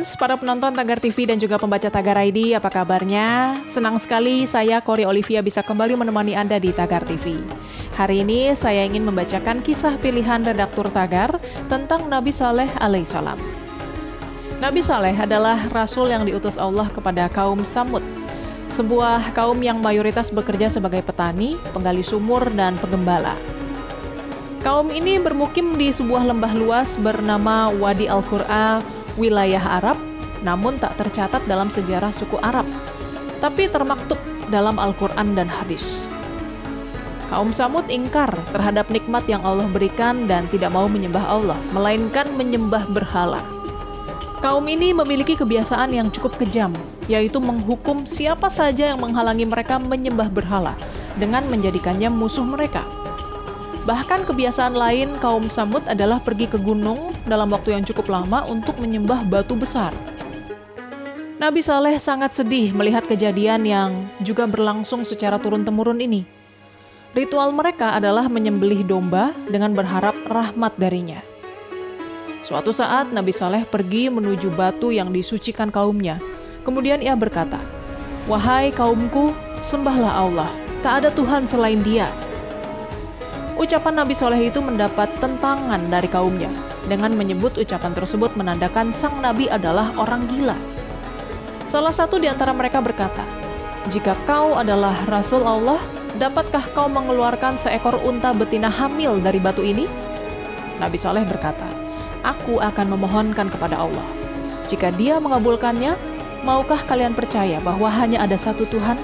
friends, para penonton Tagar TV dan juga pembaca Tagar ID, apa kabarnya? Senang sekali saya, Kori Olivia, bisa kembali menemani Anda di Tagar TV. Hari ini saya ingin membacakan kisah pilihan redaktur Tagar tentang Nabi Saleh alaihissalam. Nabi Saleh adalah rasul yang diutus Allah kepada kaum Samud, sebuah kaum yang mayoritas bekerja sebagai petani, penggali sumur, dan penggembala. Kaum ini bermukim di sebuah lembah luas bernama Wadi Al-Qura, wilayah Arab, namun tak tercatat dalam sejarah suku Arab, tapi termaktub dalam Al-Quran dan hadis. Kaum Samud ingkar terhadap nikmat yang Allah berikan dan tidak mau menyembah Allah, melainkan menyembah berhala. Kaum ini memiliki kebiasaan yang cukup kejam, yaitu menghukum siapa saja yang menghalangi mereka menyembah berhala dengan menjadikannya musuh mereka. Bahkan kebiasaan lain kaum Samud adalah pergi ke gunung dalam waktu yang cukup lama untuk menyembah batu besar. Nabi Saleh sangat sedih melihat kejadian yang juga berlangsung secara turun-temurun ini. Ritual mereka adalah menyembelih domba dengan berharap rahmat darinya. Suatu saat Nabi Saleh pergi menuju batu yang disucikan kaumnya. Kemudian ia berkata, "Wahai kaumku, sembahlah Allah, tak ada Tuhan selain Dia." Ucapan Nabi Saleh itu mendapat tentangan dari kaumnya. Dengan menyebut ucapan tersebut menandakan sang Nabi adalah orang gila. Salah satu di antara mereka berkata, "Jika kau adalah Rasul Allah, dapatkah kau mengeluarkan seekor unta betina hamil dari batu ini?" Nabi Saleh berkata, "Aku akan memohonkan kepada Allah. Jika Dia mengabulkannya, maukah kalian percaya bahwa hanya ada satu Tuhan?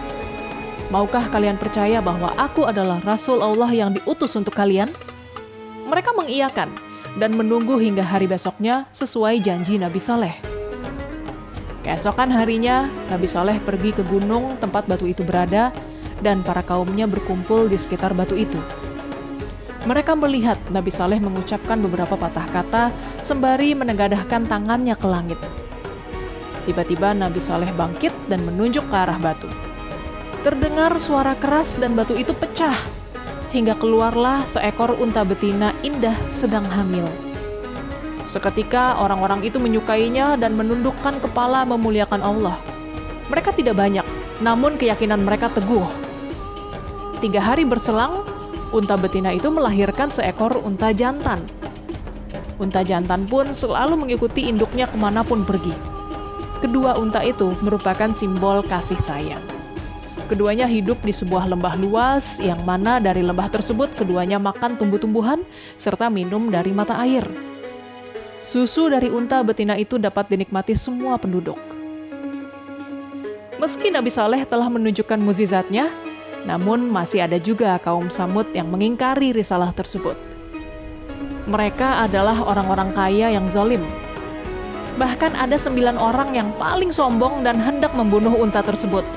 Maukah kalian percaya bahwa aku adalah Rasul Allah yang diutus untuk kalian?" Mereka mengiyakan dan menunggu hingga hari besoknya sesuai janji Nabi Saleh. Keesokan harinya, Nabi Saleh pergi ke gunung tempat batu itu berada dan para kaumnya berkumpul di sekitar batu itu. Mereka melihat Nabi Saleh mengucapkan beberapa patah kata sembari menegadahkan tangannya ke langit. Tiba-tiba Nabi Saleh bangkit dan menunjuk ke arah batu. Terdengar suara keras dan batu itu pecah, hingga keluarlah seekor unta betina indah sedang hamil. Seketika orang-orang itu menyukainya dan menundukkan kepala memuliakan Allah. Mereka tidak banyak, namun keyakinan mereka teguh. 3 hari berselang, unta betina itu melahirkan seekor unta jantan. Unta jantan pun selalu mengikuti induknya kemanapun pergi. Kedua unta itu merupakan simbol kasih sayang. Keduanya hidup di sebuah lembah luas yang mana dari lembah tersebut keduanya makan tumbuh-tumbuhan serta minum dari mata air. Susu dari unta betina itu dapat dinikmati semua penduduk. Meski Nabi Saleh telah menunjukkan mukjizatnya, namun masih ada juga kaum Samud yang mengingkari risalah tersebut. Mereka adalah orang-orang kaya yang zalim. Bahkan ada 9 orang yang paling sombong dan hendak membunuh unta tersebut.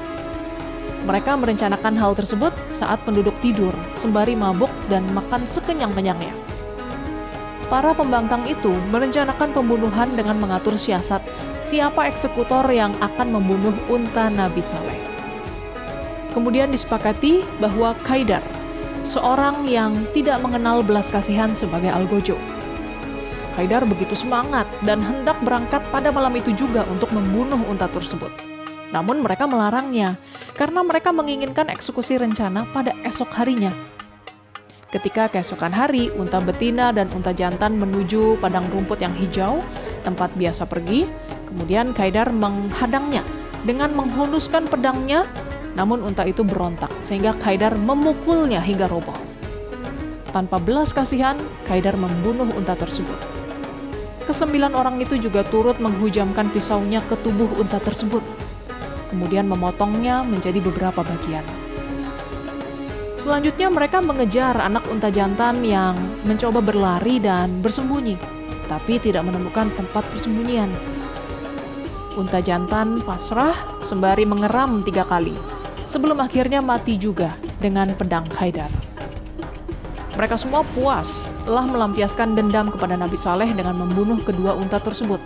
Mereka merencanakan hal tersebut saat penduduk tidur, sembari mabuk dan makan sekenyang-kenyangnya. Para pembangkang itu merencanakan pembunuhan dengan mengatur siasat siapa eksekutor yang akan membunuh unta Nabi Saleh. Kemudian disepakati bahwa Qaidar, seorang yang tidak mengenal belas kasihan sebagai algojo. Qaidar begitu semangat dan hendak berangkat pada malam itu juga untuk membunuh unta tersebut. Namun mereka melarangnya, karena mereka menginginkan eksekusi rencana pada esok harinya. Ketika keesokan hari, unta betina dan unta jantan menuju padang rumput yang hijau, tempat biasa pergi, kemudian Qaidar menghadangnya dengan menghunuskan pedangnya, namun unta itu berontak, sehingga Qaidar memukulnya hingga roboh. Tanpa belas kasihan, Qaidar membunuh unta tersebut. Ke-9 orang itu juga turut menghujamkan pisaunya ke tubuh unta tersebut, kemudian memotongnya menjadi beberapa bagian. Selanjutnya mereka mengejar anak unta jantan yang mencoba berlari dan bersembunyi, tapi tidak menemukan tempat persembunyian. Unta jantan pasrah sembari mengeram 3 kali, sebelum akhirnya mati juga dengan pedang Qaidar. Mereka semua puas telah melampiaskan dendam kepada Nabi Saleh dengan membunuh kedua unta tersebut.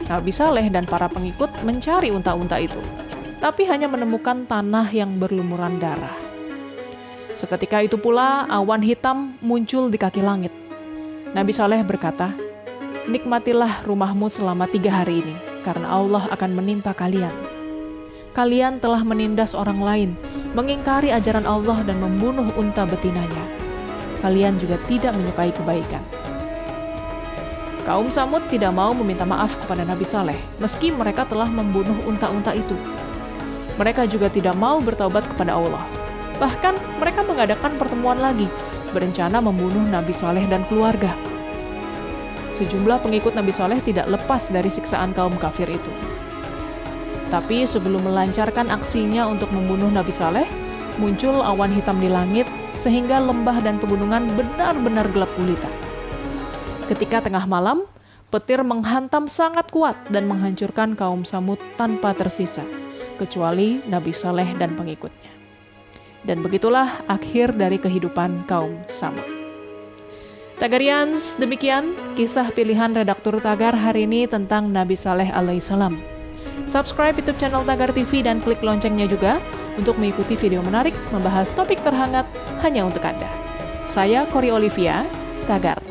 Nabi Saleh dan para pengikut mencari unta-unta itu, tapi hanya menemukan tanah yang berlumuran darah. Seketika itu pula awan hitam muncul di kaki langit. Nabi Saleh berkata, nikmatilah rumahmu selama 3 hari ini, karena Allah akan menimpa kalian. Kalian telah menindas orang lain, mengingkari ajaran Allah dan membunuh unta betinanya. Kalian juga tidak menyukai kebaikan. Kaum Samud tidak mau meminta maaf kepada Nabi Saleh, meski mereka telah membunuh unta-unta itu. Mereka juga tidak mau bertaubat kepada Allah. Bahkan mereka mengadakan pertemuan lagi, berencana membunuh Nabi Saleh dan keluarga. Sejumlah pengikut Nabi Saleh tidak lepas dari siksaan kaum kafir itu. Tapi sebelum melancarkan aksinya untuk membunuh Nabi Saleh, muncul awan hitam di langit sehingga lembah dan pegunungan benar-benar gelap gulita. Ketika tengah malam, petir menghantam sangat kuat dan menghancurkan kaum Samud tanpa tersisa, kecuali Nabi Saleh dan pengikutnya. Dan begitulah akhir dari kehidupan kaum Samud. Tagarians, demikian kisah pilihan redaktur Tagar hari ini tentang Nabi Saleh alaihissalam. Subscribe YouTube channel Tagar TV dan klik loncengnya juga untuk mengikuti video menarik membahas topik terhangat hanya untuk Anda. Saya Kori Olivia, Tagar.